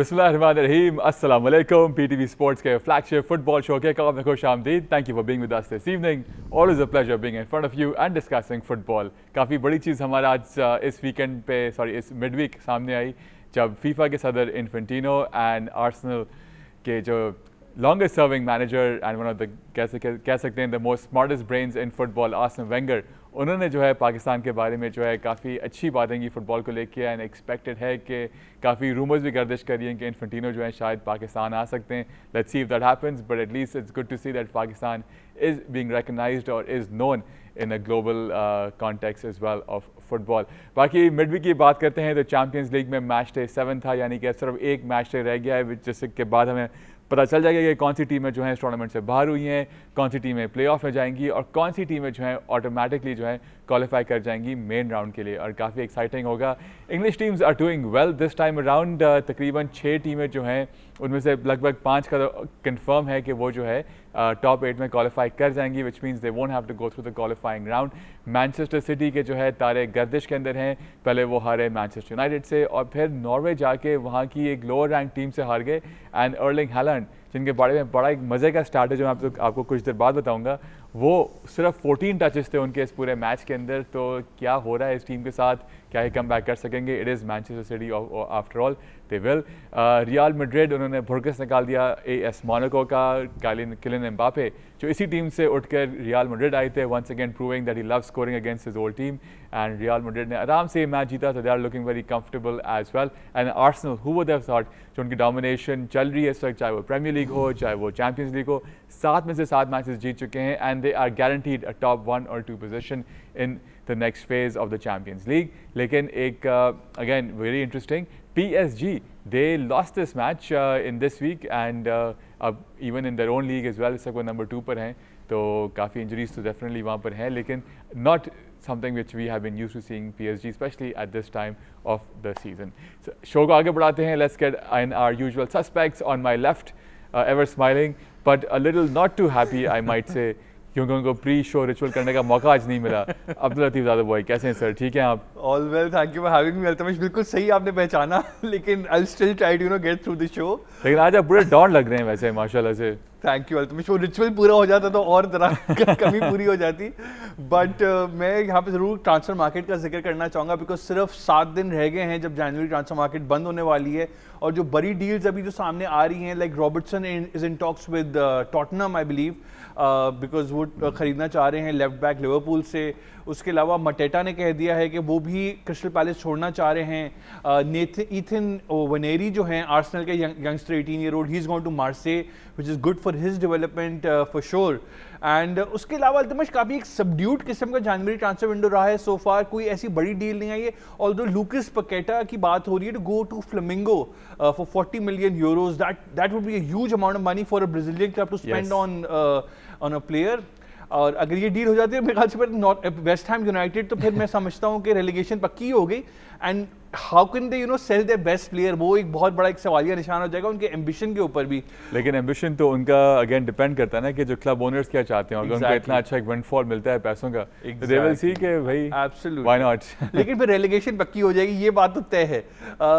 बिस्मिल्लाहिर्रहमानिर्रहीम, अस्सलाम वालेकुम। पीटीवी स्पोर्ट्स के फ्लैगशिप फुटबॉल शो के कब में खुश आमदीद। Thank you for being with us this evening. Always a pleasure being in front of you and discussing football. काफ़ी बड़ी चीज़ हमारा आज इस वीकेंड पे इस मिडवीक सामने आई जब फीफा के सदर इन्फेंटिनो एंड आर्सेनल के जो longest serving manager and one of the कह सकते हैं the most smartest brains in football Arsene Wenger, उन्होंने जो है पाकिस्तान के बारे में जो है काफ़ी अच्छी बातें की फ़ुटबॉल को लेके एंड एक्सपेक्टेड है कि काफ़ी रूमर्स भी गर्दिश करी हैं कि इन्फेंटिनो जो है शायद पाकिस्तान आ सकते हैं। Let's see if that happens, but at least it's good to see that Pakistan is being recognised और is known in a global context as well of football. बाकी मिडवीक की बात करते हैं तो चैम्पियंस लीग में मैच डे 7 था, यानी कि सिर्फ एक मैच डे रह गया है, जिसके बाद हमें पता चल जाएगा कि कौन सी टीमें जो हैं इस टूर्नामेंट से बाहर हुई हैं, कौन सी टीमें प्लेऑफ में जाएंगी और कौन सी टीमें जो हैं ऑटोमेटिकली जो हैं क्वालिफाई कर जाएंगी मेन राउंड के लिए। और काफ़ी एक्साइटिंग होगा। English teams are doing well this time around. तकरीबन 6 टीमें जो हैं उनमें से लगभग 5 का कंफर्म है कि वो जो है टॉप 8 में क्वालिफाई कर जाएंगी, which means they won't have to go through the qualifying round. Manchester City के जो है तारे गर्दिश के अंदर हैं। पहले वो हारे मैनचेस्टर यूनाइटेड से और फिर नॉर्वे जाके वहाँ की एक लोअर रैंक टीम से हार गए। एंड अर्लिंग हालैंड, जिनके बारे में बड़ा एक मज़े का स्टार्ट है जो मैं आपको कुछ देर बाद बताऊंगा, वो सिर्फ 14 टचेस थे उनके इस पूरे मैच के अंदर। तो क्या हो रहा है इस टीम के साथ, क्या ही कम बैक कर सकेंगे? It is Manchester City after all, they will. Real Madrid, उन्होंने भुरकस निकाल दिया एएस मोनाको का। किलियन एम्बापे जो इसी टीम से उठकर रियल मैड्रिड आए थे, once again proving that he love scoring against his old team, and Real Madrid ने आराम से मैच जीता। तो they are looking very comfortable as well. And Arsenal, who would have thought, जो उनकी डोमिनेशन चल रही है इस वक्त, चाहे वो प्रीमियर लीग हो चाहे वो चैंपियंस लीग हो, 7 में से 7 मैचेस जीत चुके हैं and they are guaranteed a top 1 or 2 position in the next phase of the Champions League. लेकिन एक again very interesting, PSG, they lost this match in this week and even in their own league as well, इस वक्त number 2 पर हैं। तो काफ़ी injuries तो definitely वहाँ पर हैं, लेकिन not something which we have been used to seeing PSG, especially at this time of the season. So, show को आगे बढ़ाते हैं। Let's get in our usual suspects. On my left, ever smiling but a little not too happy, I might say, क्योंकि उनको pre show ritual करने का मौका आज नहीं मिला। अब्दुल लतीफ़ ज़ादा बॉय, कैसे हैं सर? ठीक हैं आप? All well, thank you for having me Altamash. बिल्कुल सही आपने पहचाना, लेकिन I still try to get through the show. लेकिन आज आप बड़े डॉन लग रहे हैं वैसे, माशाल्लाह से। Thank you Altamash. वो रिचुअल पूरा हो जाता तो और तरह कमी पूरी हो जाती। बट मैं यहाँ पे ज़रूर ट्रांसफर मार्केट का जिक्र करना चाहूँगा, बिकॉज सिर्फ 7 दिन रह गए हैं जब जनवरी ट्रांसफर मार्केट बंद होने वाली है। और जो बड़ी डील्स अभी जो सामने आ रही हैं, like Robertson is in talks with Tottenham I believe, because वो खरीदना चाह रहे हैं लेफ्ट बैक लिवरपूल से। उसके अलावा मटेटा ने कह दिया है कि वो भी क्रिस्टल पैलेस छोड़ना चाह रहे हैं। ईथन वनेरी जो हैं आर्सेनल के youngster 18 year old, he is going to Marseille, which is good for his development for sure. And उसके अलावा अल्तमश काफ़ी एक सबड्यूड किस्म का जनवरी ट्रांसफर विंडो रहा है सो फार। कोई ऐसी बड़ी डील नहीं आई है, ऑल्दो लूकस पकेटा की बात हो रही है to go to Flamengo for 40 million euros. That would be a huge amount of money for a Brazilian club to spend on a player. और अगर ये डील हो जाती है मेरे ख्याल से फिर वेस्ट हैम यूनाइटेड, तो फिर मैं समझता हूँ कि रेलीगेशन पक्की हो गई। And how can they sell their best player, वो एक बहुत बड़ा एक सवालिया निशान हो जाएगा उनके एम्बिशन के ऊपर भी। लेकिन एम्बिशन तो उनका अगेन डिपेंड करता है ना कि जो क्लब ओनर्स क्या चाहते हैं। अगर उनको इतना अच्छा एक विंडफॉल मिलता है पैसों का, तो दे विल सी कि भाई एब्सोल्युटली व्हाई नॉट। लेकिन फिर रेलीगेशन पक्की हो जाएगी, ये बात तो तय है।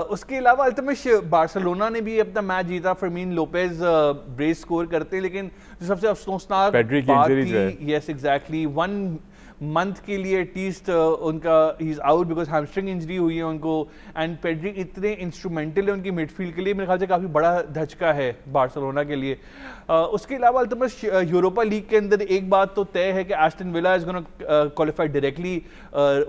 उसके अलावा अल्तमिश बार्सिलोना ने भी अपना मैच जीता। फर्मीन लोपेज ब्रेस स्कोर करते हैं, लेकिन जो सबसे अफसोसनाक बात थी, यस एग्जैक्टली, 1 मंथ के लिए एटलीस्ट उनका he is out because hamstring injury हुई है उनको। एंड पेड्री इतने इंस्ट्रूमेंटल है उनकी मिडफील्ड के लिए, मेरे ख्याल से काफ़ी बड़ा धचका है बार्सिलोना के लिए। उसके अलावा अल्तमश यूरोपा लीग के अंदर एक बात तो तय है कि Aston villa is gonna qualify directly,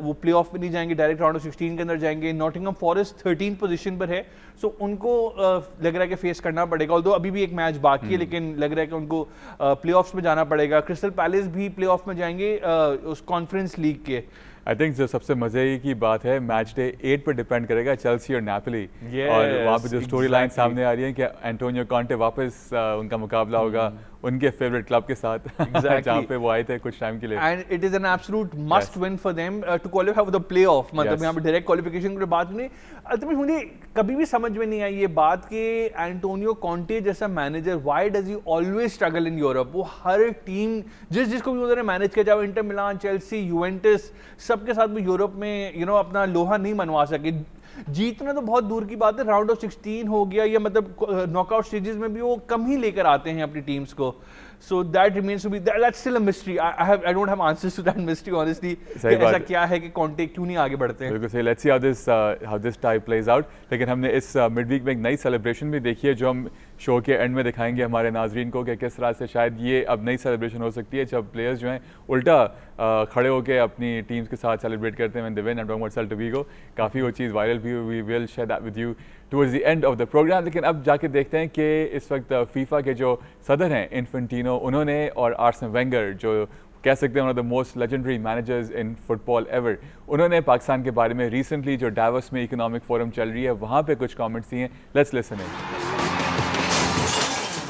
वो प्ले ऑफ में नहीं जाएंगे, डायरेक्ट राउंड ऑफ 16 के अंदर जाएंगे। नॉटिंघम फॉरेस्ट 13 पोजीशन पर है, सो उनको लग रहा है कि फेस करना पड़ेगा। ऑल्दो अभी भी एक मैच बाकी है, लेकिन लग रहा है कि उनको प्ले ऑफ्स में जाना पड़ेगा। क्रिस्टल पैलेस भी प्ले ऑफ में जाएंगे उस कॉन्फ्रेंस लीग के। आई थिंक जो सबसे मजे की बात है, मैच डे 8 पर डिपेंड करेगा चेल्सी और नेपोली। और वहाँ पे जो स्टोरी लाइन सामने आ रही है कि एंटोनियो कॉन्टे वापस उनका मुकाबला होगा उनके फेवरेट क्लब के साथ, जहाँ पे वो आए थे कुछ टाइम के लिए। And it is an absolute must win for them to qualify for the playoff. मतलब यहाँ पे डायरेक्ट क्वालिफिकेशन की बात नहीं। अल्तमिश मुझे कभी भी समझ में नहीं आई ये बात कि एंटोनियो कॉन्टे जैसा manager, why does he always struggle in Europe. वो हर टीम जिसको भी उन्होंने मैनेज किया, चाहे इंटर मिलान, चेल्सी, यूवेंटस, सबके साथ भी यूरोप में अपना लोहा नहीं मनवा सके। जीतना तो बहुत दूर की बात है, राउंड ऑफ 16 हो गया या मतलब नॉकआउट स्टेजेस में भी वो कम ही लेकर आते हैं अपनी टीम्स को. So that remains to be that's still a mystery. I don't have answers to that mystery honestly. कि ऐसा क्या है कि कॉन्टे क्यों नहीं आगे बढ़ते हैं. बिल्कुल सही. Let's see how this tie plays out. लेकिन हमने इस मिड वीक में एक नई सेलिब्रेशन भी देखी है जो हम शो के एंड में दिखाएंगे हमारे नाजरीन को कि किस तरह से शायद ये अब नई सेलिब्रेशन हो सकती है जब प्लेयर्स जो हैं उल्टा खड़े होकर अपनी टीम्स के साथ सेलिब्रेट करते हैं. When I'm talking about Celta Vigo. काफ़ी वो चीज़ वायरल भी हुई. We will share that with you towards the end of the program. लेकिन अब जाके देखते हैं कि इस वक्त फीफा के जो सदर हैं इन्फेंटिनो, उन्होंने और आर्सन वेंगर जो कह सकते हैं one of the most legendary managers in football ever, उन्होंने पाकिस्तान के बारे में रिसेंटली जो डावोस में इकोनॉमिक फोरम चल रही है वहाँ पे कुछ कमेंट्स दिए. Let's listen in.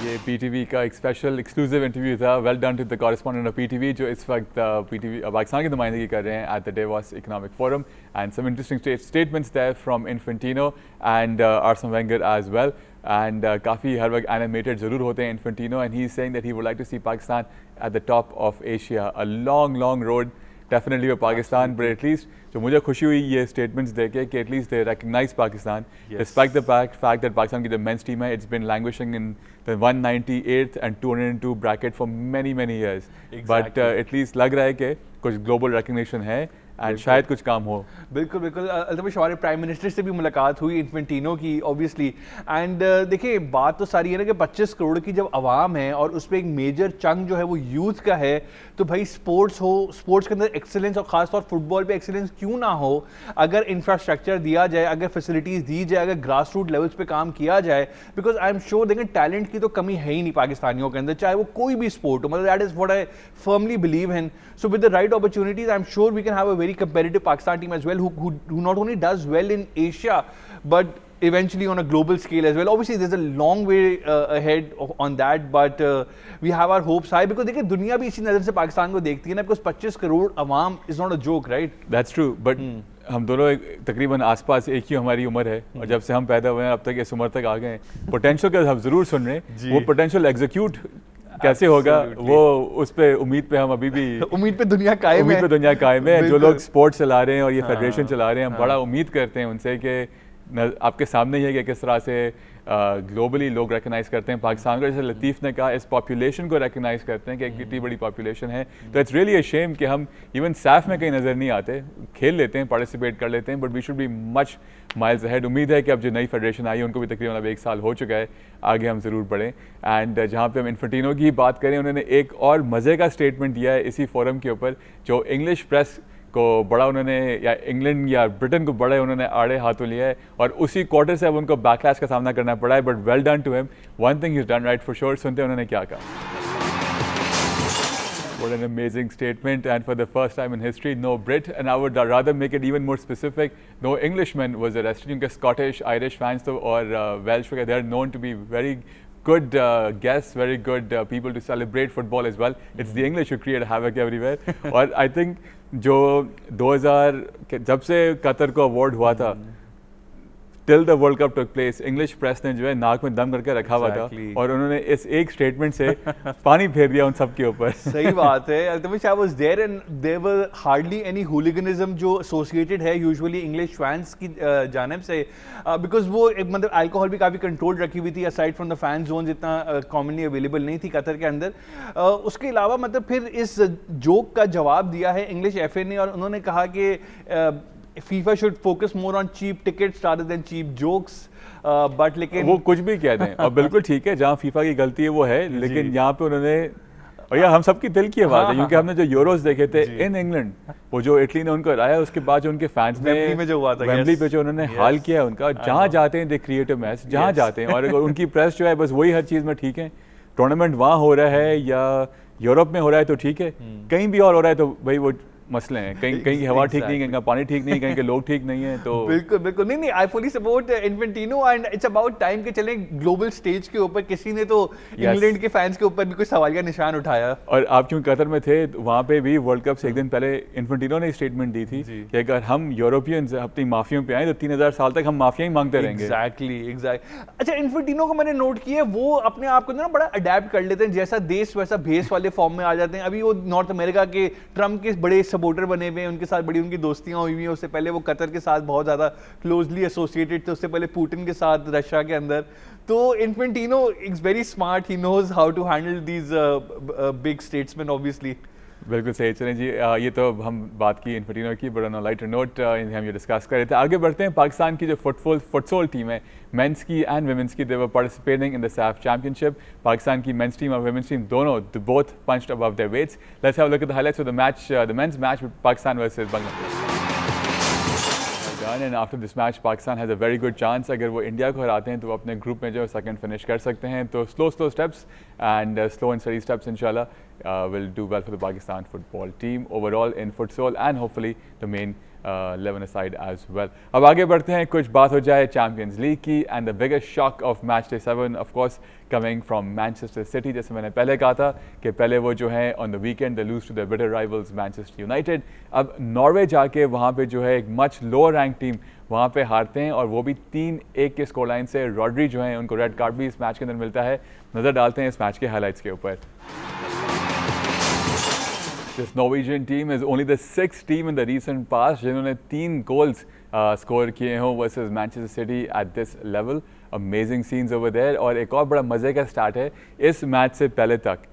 ये पीटीवी का एक स्पेशल एक्सक्लूसिव इंटरव्यू था. Well done to the correspondent of PTV जो इस वक्त पीटीवी पाकिस्तान की नुमाइंदगी कर रहे हैं at the Davos Economic Forum. And some interesting statements there from Infantino and Arsene Wenger as well. And काफ़ी हर वक्त एनिमेटेड ज़रूर होते हैं Infantino, and he is saying that he would like to see Pakistan at the top of Asia. A long road definitely for Pakistan, but at least जो मुझे खुशी हुई ये स्टेटमेंट्स देके कि at least they recognize Pakistan, respect the fact that Pakistan की जो men's team है it's been languishing in the 198th and 202 bracket for many years. But at least लग रहा है कि कुछ ग्लोबल रिकग्निशन है एंड शायद कुछ काम हो. बिल्कुल अल्तमिश, हमारे प्राइम मिनिस्टर से भी मुलाकात हुई इन्फेंटिनो की ऑब्वियसली. एंड देखिए बात तो सारी है ना कि 25 करोड़ की जब आवाम है और उस पर एक मेजर चंक जो है वो यूथ का है, तो भाई स्पोर्ट्स हो, स्पोर्ट्स के अंदर एक्सेलेंस और खासतौर फुटबॉल पे एक्सेलेंस क्यों ना हो अगर इंफ्रास्ट्रक्चर दिया जाए, अगर फैसिलिटीज़ दी जाए, अगर ग्रास रूट लेवल्स पे काम किया जाए. बिकॉज आई एम श्योर देखें टैलेंट की तो कमी है ही नहीं पाकिस्तानियों के अंदर, चाहे वो कोई भी स्पोर्ट हो. मतलब that is what I firmly believe in. So with the right opportunities I am sure we can have a very competitive Pakistan team as well who not only does well in Asia but eventually on a global scale as well. Obviously there's a long way ahead on that, but we have our hopes high because देखिए दुनिया भी इसी नज़र से पाकिस्तान को देखती है ना, because 25 crore Awam is not a joke, right? That's true, but हम दोनों तकरीबन आसपास एक ही हमारी उम्र है और जब से हम पैदा हुए हैं अब तक इस उम्र तक आ गए हैं. पोटेंशियल का हम ज़रूर सुन रहे हैं, वो पोटेंशियल एग्जीक्यूट कैसे होगा वो उस पे उम्मीद पे हम अभी भी उम्मीद पे दुनिया कायम है. जो लोग स्पोर्ट्स चला रहे हैं और ये फेडरेशन चला रहे हैं, हम बड़ा उम्मीद करते हैं उनसे कि आपके सामने ही है कि किस तरह से ग्लोबली लोग रिकग्नाइज करते हैं पाकिस्तान को. जैसे लतीफ़ ने कहा इस पॉपुलेशन को रिकग्नाइज करते हैं कि एक कितनी बड़ी पॉपुलेशन है. तो इट्स रियली अ शेम कि हम इवन सैफ में कहीं नज़र नहीं आते. खेल लेते हैं, पार्टिसिपेट कर लेते हैं, but we should be much miles ahead. उम्मीद है कि अब जो नई फेडरेशन आई है उनको भी तकरीबन अब 1 साल हो चुका है, आगे हम ज़रूर बढ़ें. एंड जहाँ पे हम इन्फेंटिनो की बात करें, उन्होंने एक और मज़े का स्टेटमेंट दिया है इसी फोरम के ऊपर जो इंग्लिश प्रेस को बड़ा उन्होंने या इंग्लैंड या ब्रिटेन को बड़े उन्होंने आड़े हाथों लिया है और उसी क्वार्टर से अब उनको बैकलैश का सामना करना पड़ा है. But well done to him, one thing is done right for sure. सुनते हैं उन्होंने क्या कहा. What an amazing statement, and for the first time in history, no Brit, and I would rather make it even more specific, no Englishman was arrested. क्योंकि Scottish, Irish fans तो और Welsh वगैरह, they are known to be very good guests, very good people to celebrate football as well. It's the English who create havoc everywhere. और I think जो 2000 जब से Qatar को award हुआ था till the World cup took place, English press ने जो है नाक में दम करके रखा हुआ था और उन्होंने इस एक स्टेटमेंट से पानी फेर दिया उन सब के ऊपर. सही बात है. Altamash, I was there and there were hardly any hooliganism जो एसोसिएटेड है यूजुअली इंग्लिश फैंस की जानिब से, बिकॉज वो मतलब अल्कोहल भी काफ़ी कंट्रोल रखी हुई थी. Aside from the fan zone इतना कॉमनली अवेलेबल नहीं थी कतर के अंदर. उसके अलावा मतलब फिर इस जोक का जवाब दिया है इंग्लिश FA ने और उन्होंने कहा कि FIFA should focus more on cheap tickets rather than cheap jokes. But लेकिन वो कुछ भी कह दें और बिल्कुल ठीक है, जहाँ FIFA की गलती है वो है, लेकिन यहाँ पे उन्होंने और यार हम सबकी दिल की आवाज़ है क्योंकि हमने जो यूरोस देखे थे इन इंग्लैंड, वो जो इटली ने उनको हराया उसके बाद जो उनके फैंस ने वेम्बली पे जो उन्होंने हाल किया है उनका, जहाँ जाते हैं दे क्रिएटिव मैच, जहाँ जाते हैं और उनकी प्रेस जो है बस वही हर चीज़ में ठीक है. टूर्नामेंट वहाँ हो रहा है या यूरोप में हो रहा है तो ठीक है, कहीं भी और हो रहा है तो भाई वो मसले हैं. कहीं की हवा ठीक नहीं, कहीं का पानी ठीक नहीं, कहीं के लोग ठीक नहीं है. तो बिल्कुल नहीं I fully support Infantino and it's about time के चले ग्लोबल स्टेज के ऊपर किसी ने तो इंग्लैंड के फैंस के ऊपर भी कोई सवाल का निशान उठाया. और आप क्योंकि कतर में थे वहाँ पे भी वर्ल्ड कप से एक दिन पहले इन्फेंटिनो ने स्टेटमेंट दी थी कि अगर हम यूरोपियंस अपनी माफियों पे आए तो 3000 साल तक हम माफिया ही मांगते रहेंगे. एग्जैक्टली. अच्छा, इन्फेंटिनो को मैंने नोट किया वो अपने आप को ना बड़ा अडेप्ट कर लेते हैं, जैसा देश वैसा भेस वाले फॉर्म में आ जाते हैं. अभी वो नॉर्थ अमेरिका के ट्रम्प के बड़े सपोर्टर बने हुए हैं, उनके साथ बड़ी उनकी दोस्तियां हुई हुई हैं। उससे पहले वो कतर के साथ बहुत ज़्यादा क्लोजली एसोसिएटेड थे, उससे पहले पुतिन के साथ रशिया के अंदर। तो Infantino is very smart, he knows how to handle these big statesman obviously. बिल्कुल सही। चलें जी, ये तो हम बात की इन्फेंटिनो की, but on a lighter note हम ये डिस्कस कर रहे थे। आगे बढ़ते हैं। पाकिस्तान की जो फुटसॉल टीम है, मेंस की एंड वुमेंस की, they were participating in the SAFF championship. Pakistan की मेंस टीम और वुमेंस टीम दोनों both punched above their weights. Let's have a look at the highlights of the match, the men's match Pakistan versus Bangladesh. And after this match, Pakistan has a very good chance. अगर वो India को हराते हैं तो वो अपने group में जो second finish कर सकते हैं। तो slow steps and slow and study steps इंशाल्लाह will do well for the Pakistan football team overall in futsal and hopefully the main 11 aside as well. अब आगे बढ़ते हैं, कुछ बात हो जाए चैम्पियंस लीग की। And the biggest shock of match day 7 of course coming from Manchester city. जैसे मैंने पहले कहा था कि पहले वो जो है on the weekend they lose to the bitter rivals Manchester United. अब नॉर्वे जाके वहाँ पे जो है एक मच लोअर रैंक टीम वहाँ पे हारते हैं, और वो भी 3-1 के स्कोर लाइन से। रॉड्री जो है उनको रेड कार्ड भी इस मैच के अंदर मिलता है। नज़र डालते हैं इस मैच के हाईलाइट्स के ऊपर। This Norwegian team is only the 6th team in the recent past जिन्होंने 3 goals स्कोर किए हों versus Manchester City at this level. Amazing scenes over there। और एक और बड़ा मज़े का स्टार्ट है इस मैच से पहले तक।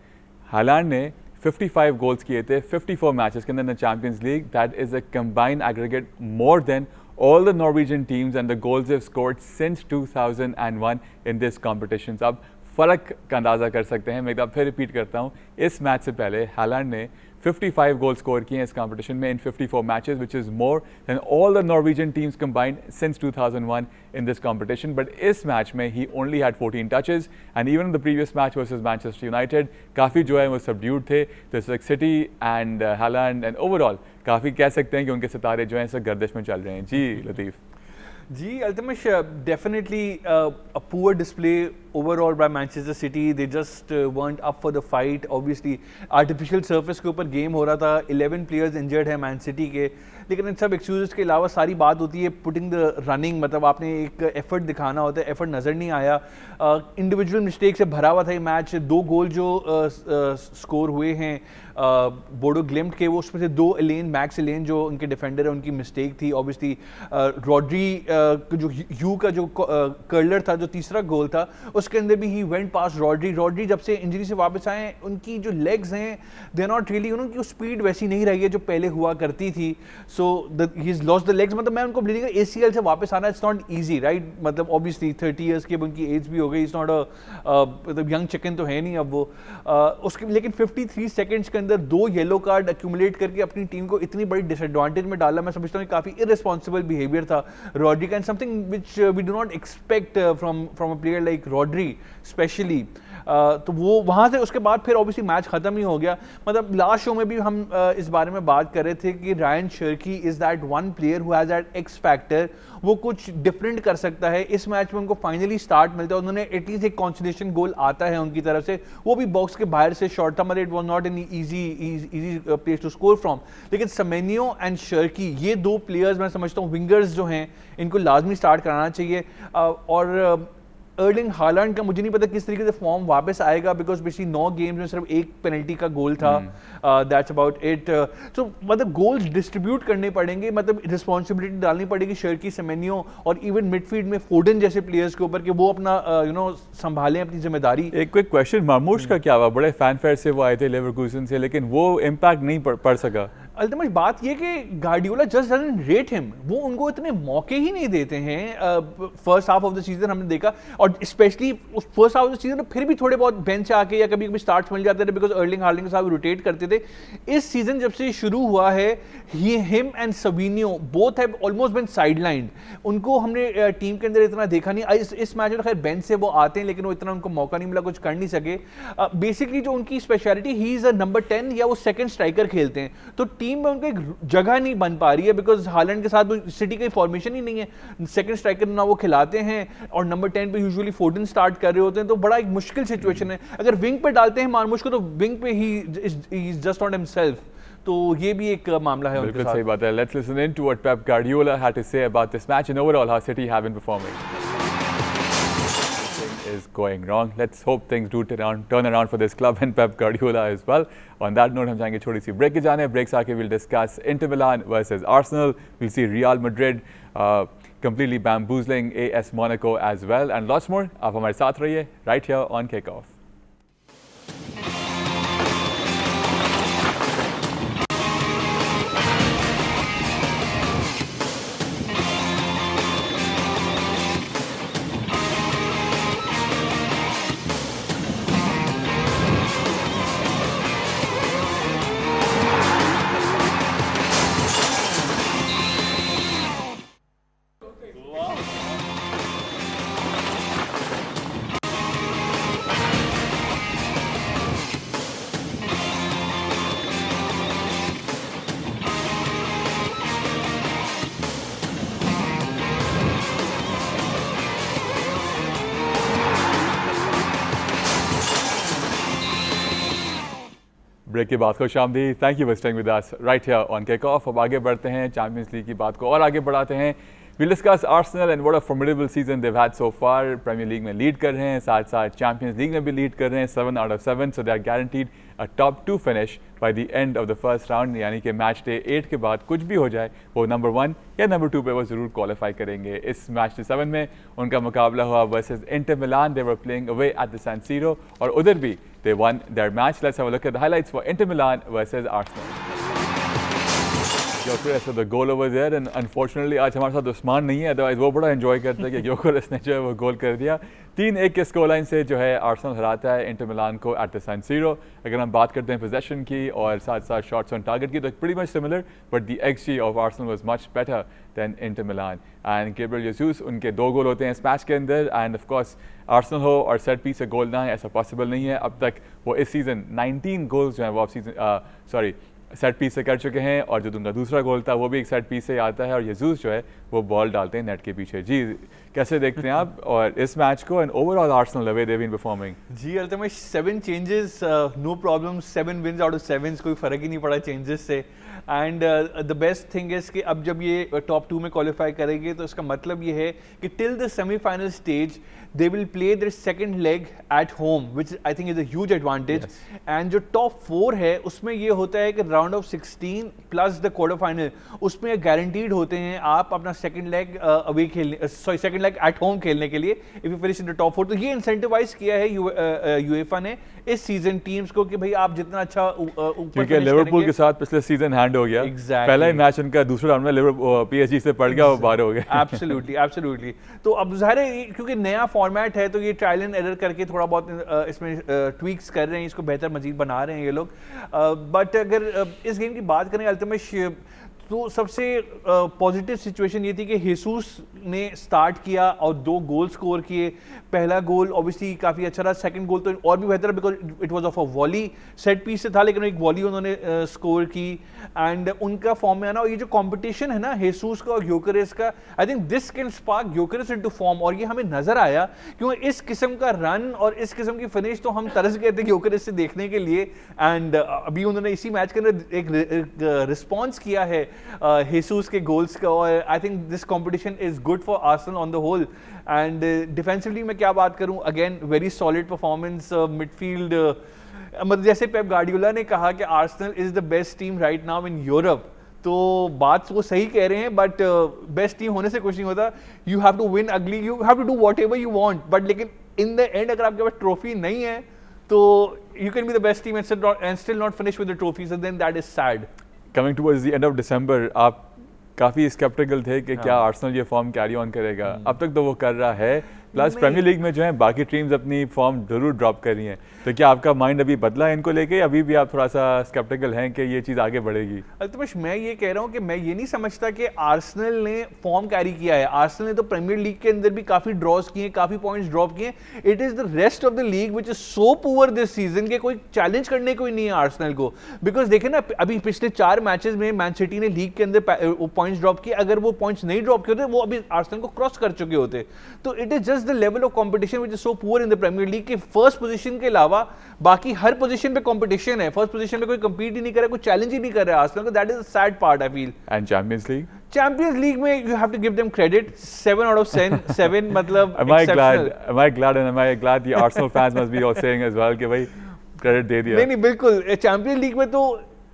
हालांड ने 55 गोल्स किए थे 54 मैचेस के अंदर in champions league. That is a combined aggregate more than all the Norwegian teams and the goals they've scored since 2001 in this competition। अब फ़र्क का अंदाज़ा कर सकते हैं। मैं एक बार फिर रिपीट करता हूँ, इस मैच से पहले हालांड ने 55 गोल स्कोर किए हैं इस कंपटीशन में in 54 matches, which is more than all the Norwegian teams combined since 2001 in this competition. But इस मैच में he only had 14 touches and even the previous match versus Manchester United काफ़ी जो है वो सबड्यूड थे। तो City and Haaland and overall काफ़ी कह सकते हैं कि उनके सितारे जो हैं सब गर्दिश में चल रहे हैं। जी लतीफ़। Gee, Altamash, definitely a poor display overall by Manchester City. They just weren't up for the fight. Obviously, artificial surface के ऊपर गेम हो रहा था। 11 players injured हैं मैन सिटी के, लेकिन इन सब एक्सक्यूजेस के अलावा सारी बात होती है पुटिंग द रनिंग। मतलब आपने एक एफर्ट दिखाना होता है, एफर्ट नज़र नहीं आया। इंडिविजुअल मिस्टेक से भरा हुआ था ये मैच। 2 गोल जो स्कोर हुए हैं बोडो ग्लिम्ट के, वो उसमें से 2 एलेन मैक्स एलेन जो उनके डिफेंडर है उनकी मिस्टेक थी। ऑब्वियसली रॉड्री जो यू का जो कर्लर था, जो तीसरा गोल था, उसके अंदर भी ही वेंट पास रॉड्री जब से इंजरी से वापस आए उनकी जो लेग्स हैं दे आर नॉट रियली, उनकी स्पीड वैसी नहीं रही है जो पहले हुआ करती थी। So he is lost the legs. मतलब मैं उनको बोलूँगा ACL से वापस आना इट्स नॉट ईजी, राइट। मतलब ऑब्वियसली 30 ईयर्स की अब उनकी एज भी हो गई। इट्स नॉट मतलब यंग चिकन तो है नहीं अब वो उसके, लेकिन 53 सेकेंड्स के अंदर 2 येलो कार्ड एक्यूमुलेट करके अपनी टीम को इतनी बड़ी डिसएडवांटेज में डाला। मैं समझता हूँ काफ़ी इररिस्पॉन्सिबल बिहेवियर था रॉड्री का, and something which we do not expect from a player like Rodri specially. तो वो वहाँ से उसके बाद फिर ऑब्वियसली मैच ख़त्म ही हो गया। मतलब लास्ट शो में भी हम इस बारे में बात कर रहे थे कि Ryan Sharki is that one player who has that x factor, वो कुछ डिफरेंट कर सकता है। इस मैच में उनको फाइनली स्टार्ट मिलता है, उन्होंने एटलीस्ट एक कॉन्सोलेशन गोल आता है उनकी तरफ से, वो भी बॉक्स के बाहर से शॉट था। मतलब it was not an easy place to score from. लेकिन समेनियो एंड शर्की ये 2 प्लेयर्स मैं समझता हूँ विंगर्स जो हैं इनको लाजमी स्टार्ट कराना चाहिए। और अर्लिंग हालैंड का मुझे नहीं पता किस तरीके से फॉर्म वापस आएगा, बिकॉज पिछली 9 गेम्स में सिर्फ 1 पेनल्टी का गोल था। That's about it. सो मतलब गोल्स डिस्ट्रीब्यूट करने पड़ेंगे, मतलब रिस्पॉन्सिबिलिटी डालनी पड़ेगी शर्की, सेमेनियो और इवन मिडफील्ड में फोडन जैसे प्लेयर्स के ऊपर कि वो अपना संभालें अपनी जिम्मेदारी। एक क्विक क्वेश्चन, मार्मूश का क्या हुआ? बड़े फैनफेयर से वो आए थे लेवरकूसन से, लेकिन वो इम्पैक्ट नहीं पड़ सका। अल्तमश बात ये कि Guardiola just doesn't rate him, वो उनको इतने मौके ही नहीं देते हैं। First half of the season हमने देखा, और स्पेशली उस first half of the season फिर भी थोड़े बहुत बेंच से आके या कभी कभी स्टार्ट्स मिल जाते थे बिकॉज अर्लिंग हार्लिंग के साथ रोटेट करते थे। इस सीजन जब से शुरू हुआ है him and Savinho both have almost been sidelined. उनको हमने टीम के अंदर इतना देखा नहीं। इस मैच में खैर बेंच से वो आते हैं लेकिन वो इतना उनको मौका नहीं मिला, कुछ कर नहीं सके। बेसिकली जो उनकी speciality, he is a number 10 या वो सेकंड स्ट्राइकर खेलते हैं, तो टीम में उनको एक जगह नहीं बन पा रही है बिकॉज हालैंड के साथ सिटी का फॉर्मेशन ही नहीं है। सेकंड स्ट्राइकर ना वो खिलाते हैं और नंबर 10 पे यूजुअली फोर्डन स्टार्ट कर रहे होते हैं, तो बड़ा एक मुश्किल सिचुएशन है। अगर विंग पे डालते हैं मार्मुश को तो विंग पे he is just not himself, तो ये भी एक मामला है। बिल्कुल सही बात है। Let's listen in to what Pep Guardiola had to say about this match and overall how City have been performing. is going wrong. Let's hope things do turn around for this club and Pep Guardiola as well. On that note, हम जाएंगे छोटी सी break के जाने. Breaks आके we'll discuss Inter Milan versus Arsenal. We'll see Real Madrid completely bamboozling AS Monaco as well, and lots more. आप हमारे साथ रहिए right here on Kickoff. Break के बाद खुश आमदीद. Thank you for staying with us right here on Kickoff. अब आगे बढ़ते हैं, चैंपियंस लीग की बात को और आगे बढ़ाते हैं. We'll discuss Arsenal and what a formidable season they've had so far. Premier League में लीड कर रहे हैं, साथ साथ Champions League में भी लीड कर रहे हैं, 7 out of 7, so they are guaranteed a top 2 finish by the end of the first round. यानी कि मैच डे 8 के बाद कुछ भी हो जाए, वो नंबर 1 या नंबर 2 पे वो ज़रूर क्वालिफाई करेंगे. इस मैच डे 7 में उनका मुकाबला हुआ versus Inter Milan. They were playing away at the San Siro, और उधर भी they won their match. Let's have a look at the highlights for Inter Milan versus Arsenal. Gyökeres with the goal over there, and unfortunately आज हमारे साथ उस्मान नहीं है, otherwise वो बड़ा एंजॉय करता है कि Gyökeres ने जो है वो गोल कर दिया. 3-1 के स्कोर लाइन से जो है आर्सेनल हराता है इंटर मिलान को एट द सान सीरो. अगर हम बात करते हैं पोजेशन की और साथ साथ शॉट्स ऑन टारगेट की, तो pretty much similar, but the XG of Arsenal was much better than Inter Milan. And Gabriel Jesus, उनके 2 गोल होते हैं इस मैच के अंदर. एंड ऑफ कोर्स आर्सेनल हो और सेट पीस से गोल ना है, ऐसा पॉसिबल नहीं है. अब तक वो इस सीज़न 19 गोल्स जो हैं वो ऑफ सीजन सेट पीस से कर चुके हैं, और जो उनका दूसरा गोल था वो भी एक सेट पीस से आता है, और यीजूस जो है वो बॉल डालते हैं नेट के पीछे. जी कैसे देखते हैं आप और इस मैच को and overall Arsenal the way they been performing? जी ultimate 7 changes, no problem, 7 wins out of 7, कोई फर्क ही नहीं पड़ा चेंजेस से. And the best thing is कि अब जब ये टॉप 2 में क्वालिफाई करेंगे तो इसका मतलब ये है कि till the semifinal stage they will play their second leg at home, which I think is a huge advantage. Yes. And जो top 4 है उसमें ये होता है कि round of 16 plus the quarter final, उसमें guaranteed होते हैं आप अपना second leg away खेलने, second leg at home खेलने के लिए if you finish in the top 4. तो ये incentivize किया है UEFA ने इस सीजन टीम्स को कि भाई आप जितना अच्छा ऊपर, क्योंकि लिवरपूल के साथ पिछले सीजन हैंड हो गया. पहला ही मैच उनका दूसरा राउंड में PSG से पड़ गया, वो बाहर हो गया. एब्सोल्युटली. तो अब ज़ाहिर है क्योंकि नया फॉर्मेट है तो ये ट्रायल एंड एरर करके थोड़ा बहुत इसमें ट्वीक्स कर रहे हैं, इसको बेहतर मजीद बना रहे हैं ये लोग. बट अगर इस गेम की बात करें अल्टीमेट, तो सबसे पॉजिटिव सिचुएशन ये थी कि हेसूस ने स्टार्ट किया और 2 गोल स्कोर किए. पहला गोल ऑब्वियसली काफ़ी अच्छा रहा, सेकंड गोल तो और भी बेहतर because it was of a volley, set piece से था लेकिन एक वॉली उन्होंने स्कोर की. एंड उनका फॉर्म में आना और ये जो कंपटीशन है ना हेसूस का और ग्योकेरेस का, आई think this can spark Gyokeres into form. और ये हमें नजर आया क्योंकि इस किस्म का रन और इस किस्म की फिनिश तो हम तरस गए थे ग्योकेरेस से देखने के लिए. एंड अभी उन्होंने इसी मैच के अंदर एक रिस्पॉन्स किया है हेसूस के गोल्स का. और I think this competition is good for Arsenal on the whole. And defensively मैं क्या बात करूं, again very solid performance. Midfield मतलब जैसे पेप गार्डियोला ने कहा कि Arsenal is the best team right now in Europe, तो बात वो सही कह रहे हैं. बट बेस्ट टीम होने से कुछ नहीं होता. You have to win ugly, you have to do whatever you want, but लेकिन इन द एंड अगर आपके पास ट्रॉफी नहीं है तो you can be the best team and still not finish with the trophy, so then that is sad. Coming towards the end of December आप काफ़ी sceptical थे कि क्या आर्सेनल ये फॉर्म कैरी ऑन करेगा. अब तक तो वो कर रहा है. प्लस प्रीमियर लीग में जो है बाकी टीम्स अपनी फॉर्म जरूर ड्रॉप कर रही हैं, तो क्या आपका माइंड अभी बदला है इनको लेके, अभी भी आप थोड़ा सा स्केप्टिकल हैं कि ये चीज़ आगे बढ़ेगी? अल्तमश मैं ये कह रहा हूँ कि मैं ये नहीं समझता कि आर्सेनल ने फॉर्म कैरी किया है. आर्सेनल ने तो प्रीमियर लीग के अंदर भी काफ़ी ड्रॉज किए, काफ़ी पॉइंट्स ड्रॉप किए. It is the rest of the league which is so poor this season के कोई चैलेंज करने को ही नहीं है आर्सेनल को. बिकॉज देखे ना अभी पिछले 4 मैचेस में मैन सिटी ने लीग के अंदर पॉइंट्स ड्रॉप किए. अगर वो पॉइंट्स नहीं ड्रॉप किए होते वो अभी आर्सेनल को क्रॉस कर चुके होते. तो it is just the level of competition which is so poor in the Premier League कि फर्स्ट पोजीशन के अलावा बाकी हर पोजीशन पे कंपटीशन है. फर्स्ट पोजीशन पे कोई compete ही नहीं कर रहा, कोई चैलेंज ही नहीं कर रहा है आर्सेनल को. That is a sad part I feel. And champions league champions league में you have to give them credit, 7 out of 7 मतलब Am I glad? exceptional. Am I glad? And am I glad the Arsenal fans must be all saying as well कि भाई credit दे दिया. नहीं बिल्कुल, champions league में तो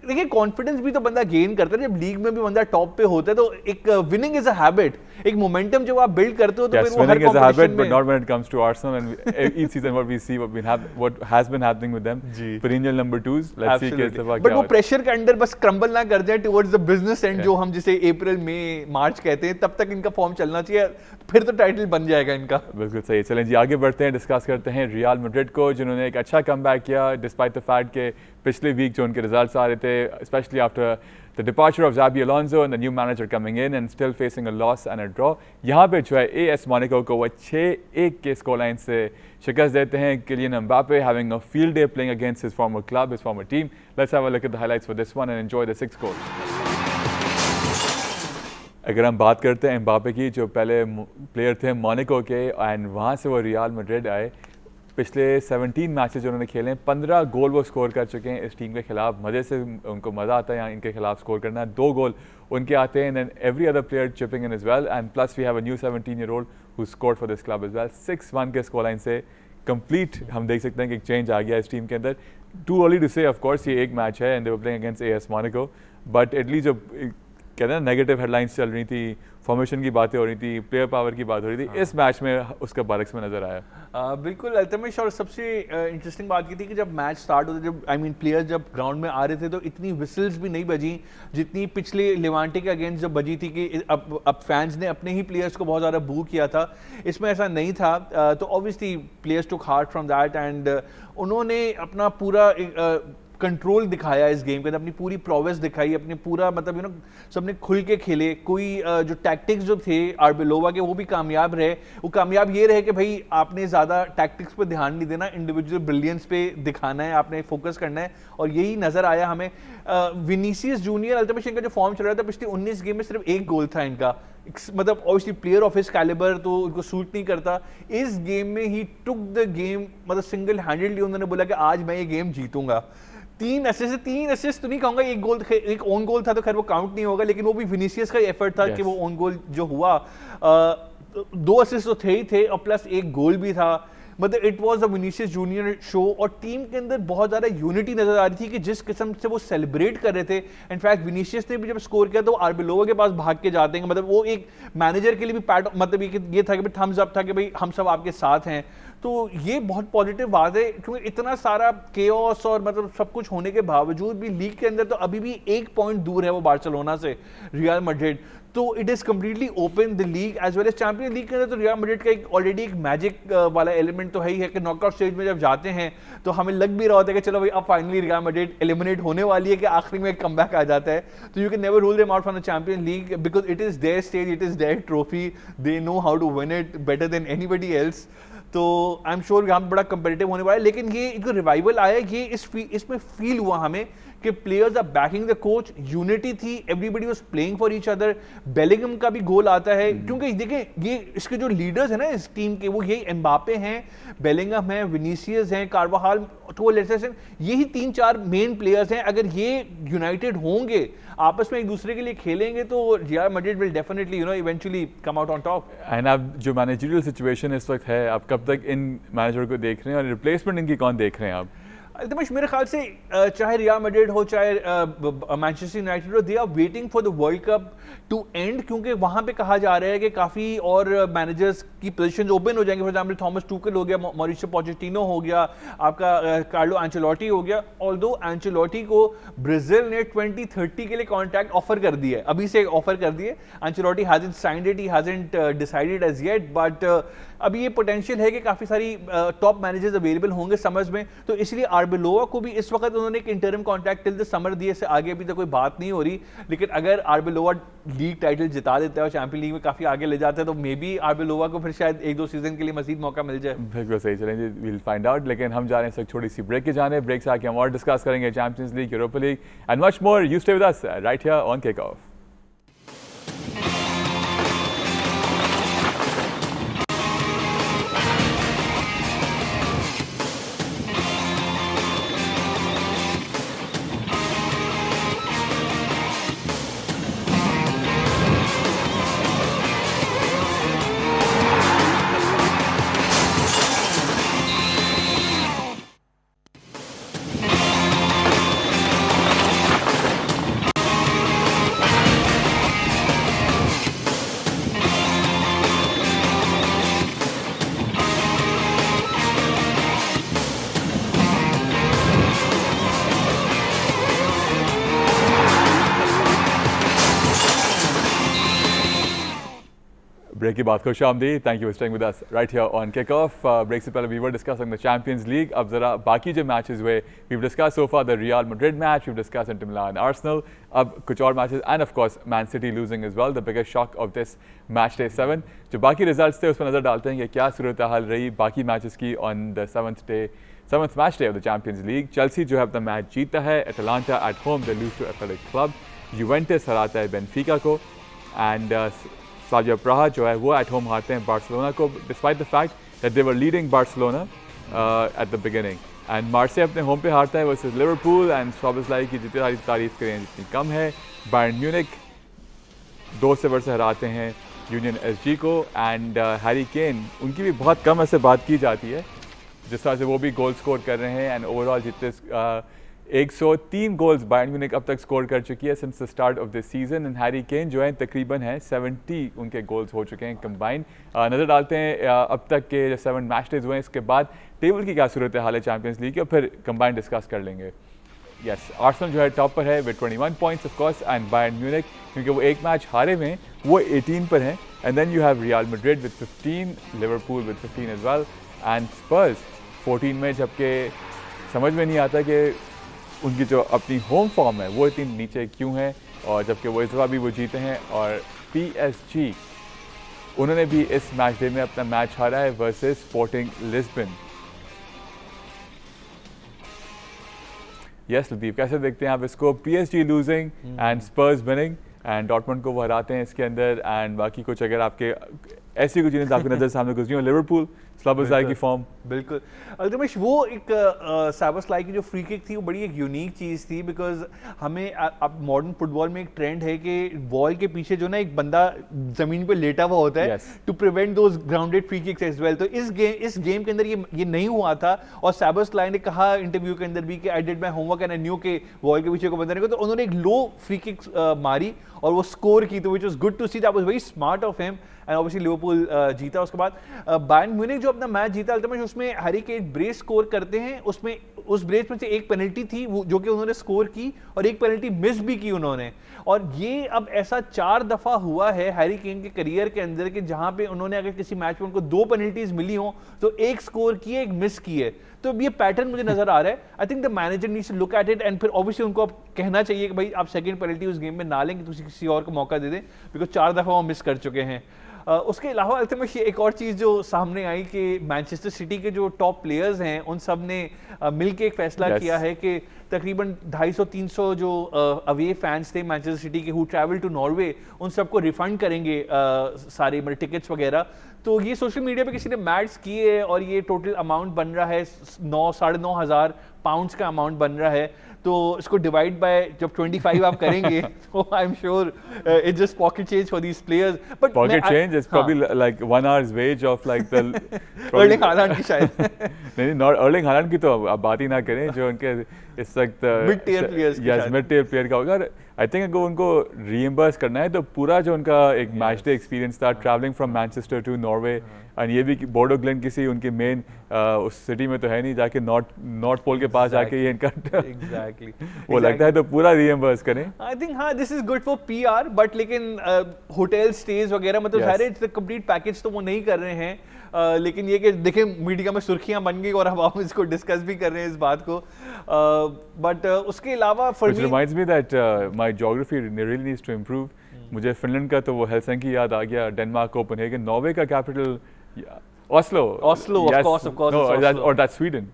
देखिए confidence भी तो बंदा गेन करता है, जब लीग में भी बंदा टॉप पे होता है तो एक विनिंग इज अ हैबिट, एक मोमेंटम जब आप बिल्ड करते हो तो Yes, फिर वो हर winning is a habit, competition but में not when it comes to Arsenal. And each season, what we see, what has been happening with them, जी. perennial number twos. Let's see कि इस दफा बट क्या वो होता है. प्रेशर के अंडर बस क्रम्बल ना कर जाए towards the business and, Yeah. जो हम जिसे अप्रैल मई मार्च कहते हैं, तब तक इनका फॉर्म चलना चाहिए, फिर तो टाइटल बन जाएगा इनका. बिल्कुल सही. चलें जी आगे बढ़ते हैं, डिस्कस करते हैं रियल मैड्रिड को, जिन्होंने एक अच्छा कमबैक किया डिस्पाइट द फैक्ट के पिछले वीक जो उनके रिजल्ट्स आ रहे थे, specially after the departure of Xabi Alonso and the new manager coming in and still facing a loss and a draw. यहाँ पे जो है AS Monaco को वो 6-1 के स्कोर लाइन से शिकस्त देते हैं. Kylian Mbappe having a field day playing against his former club, his former team. Let's have a look at the highlights for this one and enjoy the 6 goals. अगर हम बात करते हैं एम्बापे की, जो पहले प्लेयर थे मोनाको के एंड वहाँ से वो रियल मैड्रिड आए, पिछले 17 मैचेस जो उन्होंने खेले हैं 15 गोल वो स्कोर कर चुके हैं इस टीम के खिलाफ. मज़े से उनको मज़ा आता है यहाँ इनके खिलाफ स्कोर करना. 2 गोल उनके आते हैं and every other player chipping in as well, and plus we have a new 17-year-old who scored for this club as well. 6-1 के स्कोर लाइन से कंप्लीट हम देख सकते हैं कि एक चेंज आ गया इस टीम के अंदर. टू अर्ली टू से ऑफ कोर्स, ये एक मैच है and they were playing against AS Monaco, but at least जब कहते हैं नेगेटिव हेडलाइंस चल रही थी, फॉर्मेशन की बातें हो रही थी, प्लेयर पावर की बात हो रही थी, इस मैच में उसका बारक्स में नजर आया. बिल्कुल अल्तमिश, और सबसे इंटरेस्टिंग बात ये थी कि जब मैच स्टार्ट होते, जब प्लेयर्स जब ग्राउंड में आ रहे थे तो इतनी विसल्स भी नहीं बजी जितनी पिछले लेवांटे के अगेंस्ट जब बजी थी कि अब फैंस ने अपने ही प्लेयर्स को बहुत ज़्यादा बू किया था. इसमें ऐसा नहीं था. तो obviously players took heart from that and उन्होंने अपना पूरा कंट्रोल दिखाया इस गेम के अंदर, अपनी पूरी प्रोवेस दिखाई, अपने पूरा मतलब सबने खुल के खेले. कोई जो टैक्टिक्स जो थे आर्बेलोवा के वो भी कामयाब रहे. वो कामयाब ये रहे कि भाई आपने ज़्यादा टैक्टिक्स पे ध्यान नहीं देना, इंडिविजुअल ब्रिलियंस पे दिखाना है, आपने फोकस करना है, और यही नज़र आया हमें. विनीसियस जूनियर अल्तमिश इनका जो फॉर्म चल रहा था पिछले 19 गेम में सिर्फ 1 गोल था इनका. मतलब obviously player of his calibre तो उनको सूट नहीं करता. इस गेम में ही टुक द गेम, मतलब सिंगल हैंडेडली उन्होंने बोला कि आज मैं ये गेम जीतूंगा. 3 असिस्ट तो नहीं कहूंगा, एक ओन गोल था तो खैर वो काउंट नहीं होगा, लेकिन वो भी विनीसियस का एफर्ट था कि वो ओन गोल जो हुआ, 2 असिस्ट तो थे ही थे और प्लस 1 गोल भी था. मतलब it was a Vinicius junior show, और टीम के अंदर बहुत ज़्यादा यूनिटी नजर आ रही थी कि जिस किस्म से वो सेलिब्रेट कर रहे थे. इनफैक्ट विनीसियस ने भी जब स्कोर किया तो आर्बेलोवा के पास भाग के जाते हैं. मतलब वो एक मैनेजर के लिए भी पैट, मतलब ये था कि भाई थम्स अप था कि भाई हम सब आपके साथ हैं. तो ये बहुत पॉजिटिव बात है, क्योंकि इतना सारा केओस और मतलब सब कुछ होने के बावजूद भी लीग के अंदर तो अभी भी 1 पॉइंट दूर है वो बार्सिलोना से, रियल मैड्रिड. तो it is completely open the league as well as champion league के अंदर. तो रियल मैड्रिड का ऑलरेडी एक मैजिक वाला एलिमेंट तो है ही है कि नॉकआउट स्टेज में जब जाते हैं तो हमें लग भी रहा होता है कि चलो भाई अब फाइनली रियल मैड्रिड एलिमिनेट होने वाली है, कि आखिरी में एक कमबैक आ जाता है. तो you can never rule them out from the champion league because it is their stage, it is their trophy, they know how to win it better than anybody else. तो आई एम श्योर यहाँ बड़ा competitive होने वाला है. लेकिन ये जो revival आया, ये इसमें फील हुआ हमें कि players are backing the coach, unity थी, everybody was playing for each other. Bellingham का भी गोल आता है, क्योंकि देखें ये इसके जो लीडर्स हैं ना इस टीम के, वो यही एम्बापे हैं, बेलिंगम हैं, विनीसियस हैं, कार्वाहाल, यही 3-4 मेन प्लेयर्स हैं. अगर ये यूनाइटेड होंगे, आपस में एक दूसरे के लिए खेलेंगे, तो Real Madrid will definitely eventually come out on top. And अब जो मैनेजरियल सिचुएशन इस वक्त है, आप कब तक इन मैनेजर को देख रहे हैं और रिप्लेसमेंट इनकी कौन देख रहे हैं आप? अल्तमिश मेरे ख्याल से चाहे रियल मैड्रिड हो चाहे मैनचेस्टर यूनाइटेड हो, they are waiting for the World Cup to end, क्योंकि वहाँ पे कहा जा रहा है कि काफ़ी और मैनेजर्स की पोजीशंस ओपन हो जाएंगे. फॉर एग्जांपल थॉमस टूकल हो गया, मॉरिसियो पोचेटिनो हो गया, आपका कार्लो एंचेलोटी हो गया. ऑल्दो एंचेलोटी को ब्राजील ने 2030 के लिए कॉन्ट्रैक्ट ऑफर कर दिया है, अभी से ऑफर कर दिए. Ancelotti hasn't signed it, he hasn't decided as yet, but अभी ये पोटेंशियल है कि काफ़ी सारी टॉप मैनेजर्स अवेलेबल होंगे समझ में. तो इसलिए आर्बेलोवा को भी इस वक्त उन्होंने एक interim contract till the summer दिए, से आगे अभी तक कोई बात नहीं हो रही. लेकिन अगर आर्बेलोवा लीग टाइटल जिता देता है और चैंपियन लीग में काफ़ी आगे ले जाता है, तो मे बी आर्बेलोवा को फिर शायद 1-2 सीजन के लिए मजीद मौका मिल जाए. बिल्कुल सही, चलेंगे विल फाइंड आउट. लेकिन हम जा रहे हैं छोटी सी ब्रेक के जाने. ब्रेक से आके हम और डिस्कस करेंगे champions league, Europa league and much more. You stay with us right here on kick off. Break के बाद खुश आमदीद. Thank you for staying with us right here on Kickoff. Break से पहले we were discussing the Champions League. अब जरा बाकी जो matches हुए, we've discussed so far the Real Madrid match, we've discussed Inter Milan, Arsenal. अब कुछ और matches and of course Man City losing as well, the biggest shock of this match day 7. जो बाकी results थे उस पर नज़र डालते हैं कि क्या सूरत हाल रही बाकी matches की on the 7th match day of the Champions League. Chelsea जो है अपना मैच जीता है, Atalanta at home they lose to Athletic Club. Juventus हराता है Benfica को and Slavia Praha जो है वो एट होम हारते हैं बार्सिलोना को despite the fact that they were leading Barcelona at the beginning and मार्से अपने होम पे हारता है वर्सेस लिवरपूल एंड सॉबसलाई की जितनी सारी तारीफ करें जितनी कम है. बायर्न म्यूनिक 2-0 से हराते हैं यूनियन एसजी को एंड हैरी केन उनकी भी बहुत कम ऐसे बात की जाती है जिस तरह से वो भी गोल स्कोर कर रहे हैं एंड ओवरऑल जितने 103 गोल्स बायर्न म्यूनिक अब तक स्कोर कर चुकी है since the start of this season and Harry Kane जो है तकरीबन है 70 उनके गोल्स हो चुके हैं कंबाइन. नज़र डालते हैं अब तक के जो 7 मैच डेज हुए हैं इसके बाद टेबल की क्या सूरत हाल है चैंपियंस लीग की और फिर कंबाइन डिस्कस कर लेंगे. यस आर्सेनल जो है टॉप पर है with 21 points of course and Bayern Munich क्योंकि वो एक मैच हारे हुए हैं वो 18 पर हैं and then you have Real Madrid with 15, Liverpool with 15 as well and Spurs 14 में, जबकि समझ में नहीं आता कि उनकी जो अपनी होम फॉर्म है वो इतनी नीचे क्यों है और जबकि वो इस दफ़ा भी वो जीते हैं. और PSG उन्होंने भी इस मैच डे में अपना मैच हारा है वर्सेस स्पोर्टिंग लिस्बन. यस लतीफ़ कैसे देखते हैं आप इसको? PSG losing and Spurs winning and Dortmund को वो हराते हैं इसके अंदर एंड बाकी कुछ अगर आपके ऐसी कुछ चीज़ें आपकी नज़र सामने गुजरी हो. लिवरपूल स्लाबोस्लाई की फॉर्म बिल्कुल अल्तमिश वो एक साबोस्लाई की जो फ्री किक थी वो बड़ी एक यूनिक चीज़ थी बिकॉज हमें अब मॉडर्न फुटबॉल में एक ट्रेंड है कि बॉल के पीछे जो ना एक बंदा जमीन पे लेटा हुआ होता है to prevent those grounded free kicks as well. तो इस गेम के अंदर ये नहीं हुआ था और साबोस्लाई ने कहा इंटरव्यू के अंदर भी कि I did my homework and I knew के बॉल के पीछे को बंदा नहीं. तो उन्होंने एक लो फ्री किक मारी और वो स्कोर की तो which was good to see. That was very smart of him and obviously Liverpool जीता. उसके बाद बायर्न म्यूनिख जो अपना मैच जीता अल्टीमेटली उसमें हैरी केन ब्रेस स्कोर करते हैं. उसमें उस ब्रेस में से एक पेनल्टी थी वो जो कि उन्होंने स्कोर की और एक पेनल्टी मिस भी की उन्होंने. और ये अब ऐसा 4 दफा हुआ है हैरी केन के करियर के अंदर कि जहां पे उन्होंने अगर किसी मैच में उनको 2 पेनल्टीज मिली हो तो एक स्कोर की है एक मिस की है. तो ये पैटर्न मुझे नजर आ रहा है. I think the manager needs to look at it and फिर ऑब्वियसली उनको अब कहना चाहिए कि भाई आप सेकंड पेनल्टी उस गेम में ना लें कि किसी और को मौका दे दें बिकॉज 4 दफा वो मिस कर चुके हैं. उसके अलावा अल्टीमेटली एक और चीज़ जो सामने आई कि मैनचेस्टर सिटी के जो टॉप प्लेयर्स हैं उन सब ने मिलके एक फैसला किया है कि तकरीबन 250-300 जो अवे फैंस थे मैनचेस्टर सिटी के हु ट्रैवल टू नॉर्वे उन सबको रिफंड करेंगे सारे मतलब टिकट्स वगैरह. तो ये सोशल मीडिया पे किसी ने मैच किए है और ये टोटल अमाउंट बन रहा है 9,500 पाउंड्स का अमाउंट बन रहा है. तो इसको डिवाइड बाय जब 25 आप करेंगे तो I am sure it's just pocket change for these players. But pocket change is probably like 1 hour's wage of like the Erling Haaland की शायद नहीं नॉट अर्लिंग हालैंड की तो अब बात ही ना करें जो उनके इस वक्त mid tier players yes mid tier player का होगा. आई थिंक अगर उनको रीइंबर्स करना है तो पूरा जो उनका एक मैच डे एक्सपीरियंस था travelling from Manchester to Norway and ये भी बोर्डो ग्लेन किसी उनके मेन उस सिटी में तो है नहीं जाके नॉर्थ पोल के पास जाके ये इनका एग्जैक्टली वो लगता है तो पूरा रीइंबर्स करें. आई थिंक हाँ this is good for PR but लेकिन होटल स्टेज वगैरह मतलब सारे कंप्लीट पैकेज तो वो नहीं कर रहे हैं. लेकिन ये कि देखें मीडिया में सुर्खियां बन गई और अब आप इसको डिस्कस भी कर रहे हैं इस बात को. बट उसके अलावा Which reminds me that my geography really needs to improve. मुझे फिनलैंड का तो वो हेलसिंकी याद आ गया, डेनमार्क, कोपेनहेगन, नॉर्वे का capital Oslo. Oslo, of course. No, or that's Sweden.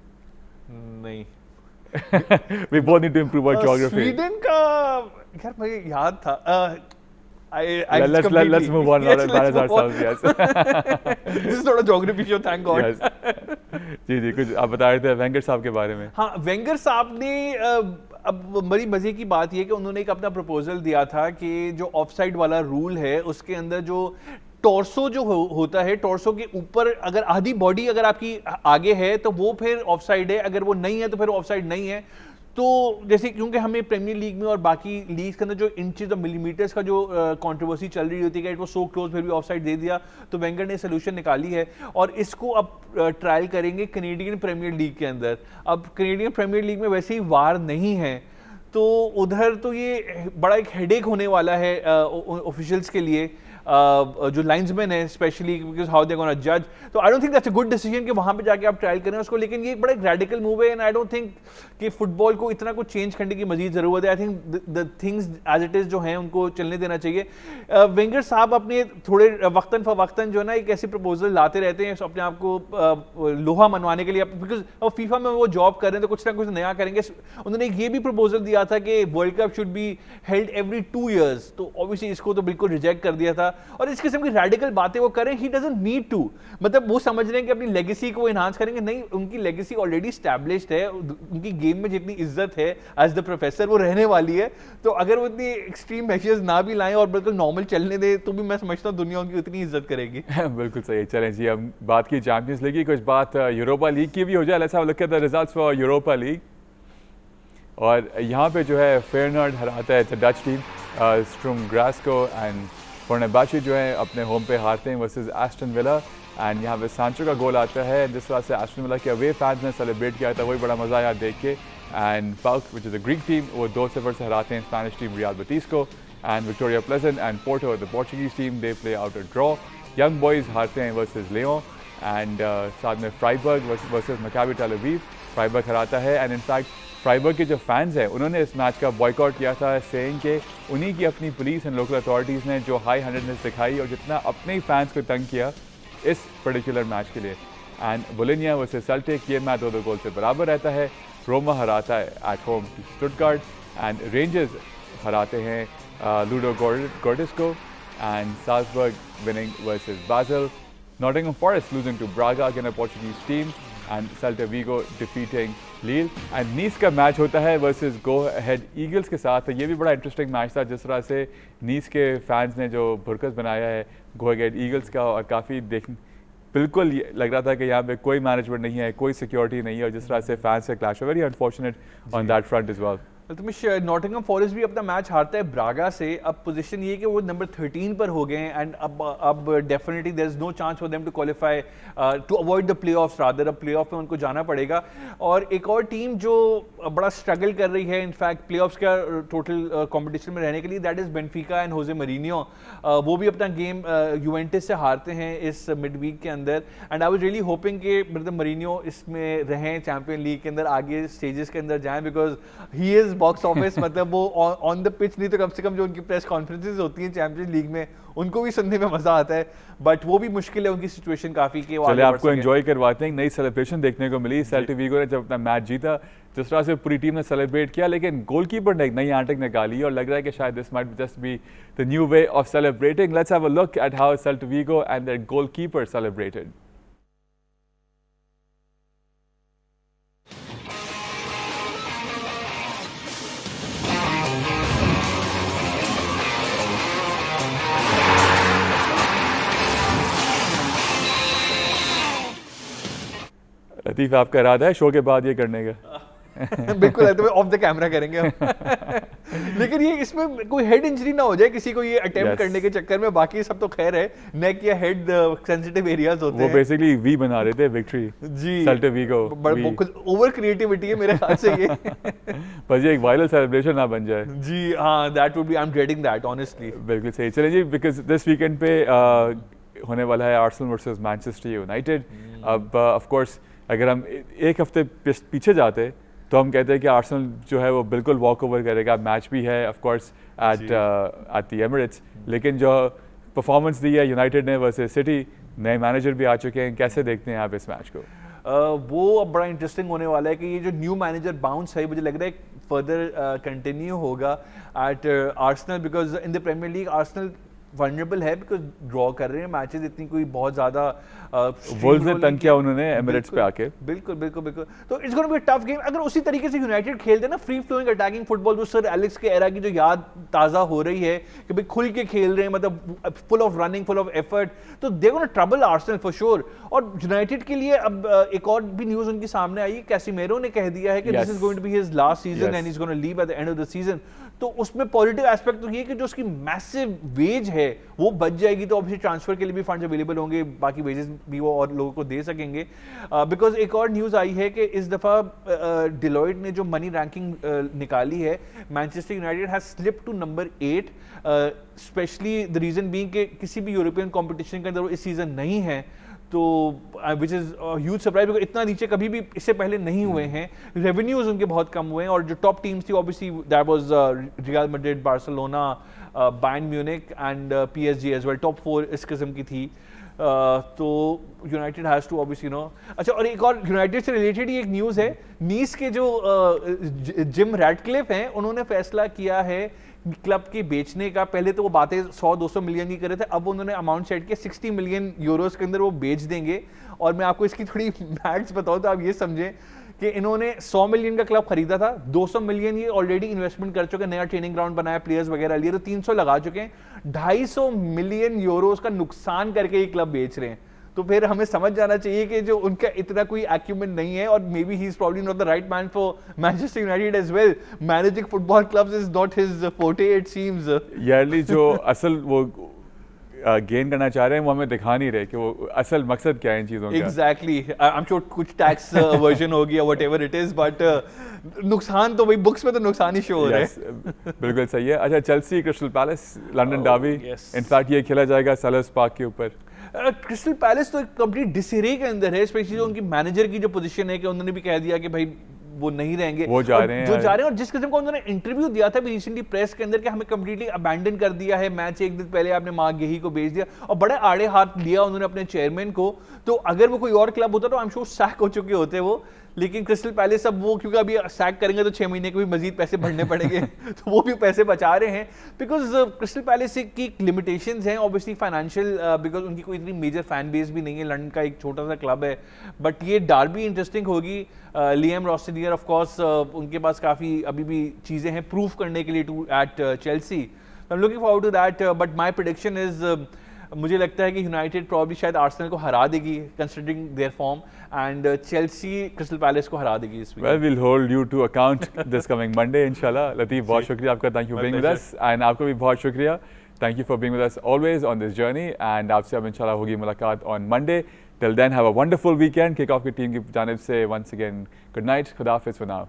नहीं. We both need to improve our geography. Sweden का यार मुझे याद था. Let's move on. Balance ourselves. Yes. This is not a geography show, thank God. Yes. जी कुछ आप बता रहे थे वेंगर साहब के बारे में. हाँ वेंगर साहब ने अब बड़ी मजे की बात यह कि उन्होंने एक अपना प्रपोजल दिया था कि जो ऑफसाइड वाला रूल है उसके अंदर जो टॉर्सो जो होता है टॉर्सो के ऊपर अगर आधी बॉडी अगर आपकी आगे है तो वो फिर ऑफसाइड है, अगर वो नहीं है तो फिर ऑफसाइड नहीं है. तो जैसे क्योंकि हमें प्रीमियर लीग में और बाकी लीग्स के अंदर जो इंचेस और मिलीमीटर्स का जो कंट्रोवर्सी चल रही होती है कि इट वाज सो क्लोज फिर भी ऑफसाइड दे दिया, तो वेंगर ने सोल्यूशन निकाली है और इसको अब ट्रायल करेंगे कनेडियन प्रीमियर लीग के अंदर. अब कनेडियन प्रीमियर लीग में वैसे ही वार नहीं है तो उधर तो ये बड़ा एक हेडेक होने वाला है ऑफिशियल्स के लिए. जो लाइन्समैन है specially, because how they gonna जज। तो आई don't think that's a good decision कि वहां पे जाके आप ट्रायल करें उसको, लेकिन ये एक बड़ा रेडिकल मूव है एंड आई डोंट थिंक कि फुटबॉल को इतना कुछ चेंज करने की मजीद जरूरत है। I think the things as it is जो हैं उनको चलने देना चाहिए। वेंगर साहब अपने थोड़े वक्तन फवक्तन जो है ना एक ऐसी प्रपोजल लाते रहते हैं अपने आप को लोहा मनवाने के लिए, बिकॉज फीफा में वो जॉब कर रहे हैं तो कुछ ना कुछ नया करेंगे। उन्होंने ये भी प्रपोजल दिया था कि world cup should be held every 2 years, तो ऑब्वियसली इसको तो बिल्कुल रिजेक्ट कर दिया था। और इस किस्म की रेडिकल बातें वो करें, ही डजंट नीड टू, मतलब वो समझ रहे हैं कि अपनी लेगेसी को एनहांस करेंगे। नहीं, उनकी लेगेसी ऑलरेडी स्टैब्लिश्ड है, उनकी गेम में जितनी इज्जत है एज द प्रोफेसर वो रहने वाली है। तो अगर वो इतनी एक्सट्रीम मेजर्स ना भी लाएं और बिल्कुल नॉर्मल चलने दे तो भी मैं समझता हूँ दुनिया उनकी उतनी इज्जत करेगी। बिल्कुल सही। चलें जी, हम बात की चैंपियंस लीग की, कुछ बात यूरोपा लीग की भी हो जाए। Let's have a look at the results for Europa league. और यहाँ पे जो है फेयरनार्ड हराता है डच टीम स्ट्रूम ग्रास्को, एंड फोर्नेबाची जो है अपने होम पे हारते हैं वर्सेस एस्टन विला। एंड यहाँ पे सांचो का गोल आता है जिस वजह से एस्टन विला के अवे फैंस ने सेलिब्रेट किया था, वही बड़ा मज़ा आया देख के। And PAOK which is a Greek team, वो 2-0 से हराते हैं स्पेनिश टीम रियल बेटिस को। And Viktoria Plzen and Porto the Portuguese team they play out a draw. Young Boys हारते हैं वर्सेस लियोन। एंड साथ में Freiburg versus Maccabi Tel Aviv, Freiburg हराता है। एंड इनफैक्ट फ्राइबर्ग के जो fans हैं उन्होंने इस मैच का बॉयकॉट किया था, सेइंग कि उन्हीं की अपनी पुलिस एंड लोकल अथॉरिटीज़ ने जो हाई हैंडेडनेस दिखाई और जितना अपने ही फैंस को तंग किया इस पर्टिकुलर मैच के लिए। एंड बोलोनिया वर्सेस सेल्टिक, ये मैच 2-2 गोल से बराबर रहता है। रोमा हराता है at home to Stuttgart. And Rangers हराते हैं लूडो गोर्टिस को। And Salzburg winning versus Basel. Nottingham Forest losing to Braga against a Portuguese team. And Celta Vigo defeating Lille. And Nice का मैच होता है versus go ahead eagles के साथ। ये भी बड़ा इंटरेस्टिंग मैच था जिस तरह से नीस के फैंस ने जो बुरकस बनाया है गो अहेड ईगल्स का, और काफ़ी बिल्कुल लग रहा था कि यहाँ पे कोई मैनेजमेंट नहीं है, कोई सिक्योरिटी नहीं है, और जिस तरह से फैंस से clash, very unfortunate on that front is well. Nottingham forest भी अपना मैच हारता है ब्रागा से। अब पोजीशन ये कि वो नंबर 13 पर हो गए हैं एंड अब definitely there is no chance for them to qualify to avoid the playoffs, rather अब प्लेऑफ में उनको जाना पड़ेगा। और एक और टीम जो बड़ा स्ट्रगल कर रही है इनफैक्ट प्लेऑफ्स का टोटल कंपटीशन में रहने के लिए, that is Benfica and Jose Mourinho. वो भी अपना गेम यूवेंटस से हारते हैं इस मिड वीक के अंदर। And I was really hoping कि मतलब मरीनियो इसमें रहें, चैंपियन लीग के अंदर आगे स्टेजेस के अंदर जाएं, because he is box office मतलब वो ऑन द पिच नहीं तो कम से कम जो उनकी प्रेस कॉन्फ्रेंसेस होती हैं चैंपियंस लीग में उनको भी सुनने में मजा आता है। बट वो भी मुश्किल है उनकी सिचुएशन काफी कि वो चलिए आपको एंजॉय करवाते हैं। नई सेलिब्रेशन देखने को मिली सेल्टा वीगो ने जब अपना मैच जीता, जिस तरह से पूरी टीम ने सेलिब्रेट किया, लेकिन गोलकीपर ने एक नई आंटिक निकाली और लग रहा है कि शायद this might just be the new way of celebrating. Let's have a look at how Celta Vigo and their goalkeeper celebrated. Latif, आपका इरादा है शो के बाद ये करने का? बिल्कुल है, तो ऑफ द कैमरा करेंगे हम। लेकिन ये इसमें कोई हेड इंजरी ना हो जाए किसी को ये अटेम्प्ट करने के चक्कर में, बाकी सब तो खैर है, नेक या हेड सेंसिटिव एरियाज होते हैं। वो बेसिकली वी बना रहे थे विक्ट्री जी सेल्टा वीगो, ओवर क्रिएटिविटी है मेरे ख्याल से ये। बस ये एक वायरल सेलिब्रेशन ना बन जाए। जी हाँ, that would B, I am dreading that honestly. बिल्कुल सही। चलिए जी, बिकॉज दिस वीकेंड पे होने वाला है आर्सेनल वर्सेस मैनचेस्टर यूनाइटेड। अब ऑफ कोर्स अगर हम एक हफ्ते पीछे जाते तो हम कहते हैं कि आर्सेनल जो है वो बिल्कुल वॉक ओवर करेगा। मैच भी है of course at the Emirates, लेकिन जो परफॉर्मेंस दी है यूनाइटेड ने वर्सेस सिटी, नए मैनेजर भी आ चुके हैं, कैसे देखते हैं आप इस मैच को? वो अब बड़ा इंटरेस्टिंग होने वाला है कि ये जो न्यू मैनेजर बाउंस है मुझे लग रहा है फर्दर कंटिन्यू होगा at Arsenal, because in the Premier League Arsenal vulnerable है बिकॉज ड्रॉ कर रहे हैं मैचेस, इतनी कोई बहुत ज़्यादा वुल्व्स ने तंग किया उन्होंने एमिरेट्स पे आके। बिल्कुल बिल्कुल बिल्कुल। तो it's gonna be a tough game. अगर उसी तरीके से यूनाइटेड खेलते ना, फ्री फ्लोइंग अटैकिंग फुटबॉल, जो सर एलेक्स के एरा की जो याद ताज़ा हो रही है कि भाई खुल के खेल रहे हैं, मतलब full of running, full of effort, तो they gonna trouble Arsenal for sure. और यूनाइटेड के लिए अब एक और भी न्यूज़ उनकी सामने आई, कैसिमेरो ने कह दिया है कि this is going to be his last season and he is gonna leave at the end of the season. तो उसमें पॉजिटिव एस्पेक्ट तो ये कि जो उसकी मैसिव वेज है वो बच जाएगी, तो ऑब्वियसली ट्रांसफर के लिए भी फंड्स अवेलेबल होंगे, बाकी वेजेस भी वो और लोगों को दे सकेंगे। बिकॉज एक और न्यूज़ आई है कि इस दफ़ा डिलॉयट ने जो मनी रैंकिंग निकाली है, Manchester United has slip to number 8, specially the reason being कि किसी भी यूरोपियन कॉम्पिटिशन के अंदर वो इस सीज़न नहीं है, तो which is huge surprise, because इतना नीचे कभी भी इससे पहले नहीं हुए हैं। रेवेन्यूज उनके बहुत कम हुए हैं, और जो टॉप टीम्स थी obviously that was Real Madrid, Barcelona, Bayern Munich and PSG as well, top 4 इस किस्म की थी। तो यूनाइटेड हैज़ टू ऑब्वियसली अच्छा, और एक और यूनाइटेड से रिलेटेड ही एक न्यूज़ है, नीस के जो जिम रैडक्लिफ हैं, उन्होंने फैसला किया है क्लब के बेचने का। पहले तो वो बातें 100-200 मिलियन की कर रहे थे, अब उन्होंने अमाउंट सेट किया 60 मिलियन यूरोस के अंदर वो बेच देंगे। और मैं आपको इसकी थोड़ी मैथ्स बताऊं तो आप ये समझें कि इन्होंने 100 मिलियन का क्लब खरीदा था, 200 मिलियन ये ऑलरेडी इन्वेस्टमेंट कर चुके हैं, नया ट्रेनिंग ग्राउंड बनाया, प्लेयर्स वगैरह लिए, तो 300 लगा चुके हैं, 250 मिलियन यूरोस का नुकसान करके ये क्लब बेच रहे हैं। तो फिर हमें समझ जाना चाहिए कि जो उनका इतना कोई एक्यूमेंट नहीं है, और maybe he is probably not the right man for Manchester United as well. Managing football clubs is not his forte it seems. यारली जो असल वो गेन करना चाह रहे हैं वो हमें दिखा नहीं रहे कि वो असल मकसद क्या है इन चीज़ों का। एग्जैक्टली, आई एम श्योर कुछ टैक्स वर्जन होगी या व्हाटएवर इट इज, बट नुकसान तो भाई बुक्स में तो नुकसान ही शो हो रहा है। बिल्कुल सही है। अच्छा, Chelsea crystal palace London Derby, in fact ये खेला जाएगा सेलर्स पार्क के ऊपर। क्रिस्टल पैलेस तो एक कंप्लीट डिसरे के अंदर है, स्पेशली जो उनकी मैनेजर की जो पोजीशन है, कि उन्होंने भी कह दिया कि भाई वो नहीं रहेंगे, वो जा रहे हैं, जो जा रहे हैं। और जिस किस्म का उन्होंने इंटरव्यू दिया था रिसेंटली प्रेस के अंदर कि हमें कंप्लीटली अबैंडन कर दिया है, मैच एक दिन पहले आपने मार्क गेही को भेज दिया, और बड़े आड़े हाथ लिया उन्होंने अपने चेयरमैन को। तो अगर वो कोई और क्लब होता तो आई एम श्योर सैक हो चुके होते वो, लेकिन क्रिस्टल पैलेस अब वो, क्योंकि अभी सैक करेंगे तो 6 महीने के भी मजीद पैसे भरने पड़ेंगे तो वो भी पैसे बचा रहे हैं, बिकॉज क्रिस्टल पैलेस की लिमिटेशंस हैं ऑब्वियसली फाइनेंशियल, बिकॉज उनकी कोई इतनी मेजर फैन बेस भी नहीं है, लंदन का एक छोटा सा क्लब है। बट ये डार्बी इंटरेस्टिंग होगी। लियाम रोस्टेनियर ऑफ कोर्स उनके पास काफ़ी अभी भी चीज़ें हैं प्रूफ करने के लिए to at Chelsea, I am looking forward to that. But my prediction is, मुझे लगता है कि यूनाइटेड प्रॉब्ली शायद आर्सेनल को हरा देगी considering there form, and Chelsea crystal palace को हरा देगी इस week. Well, we'll hold you to account this coming Monday, इंशाल्लाह। लतीफ़, बहुत शुक्रिया आपका, thank you for being with us, and आपको भी बहुत शुक्रिया, thank you for being with us always on this journey, and आपसे अब इंशाल्लाह होगी मुलाकात on Monday. Till then have a wonderful weekend. Kick off की टीम की जानिब से वंस अगेन गुड नाइट, खुदा हाफिज़ फॉर नाउ।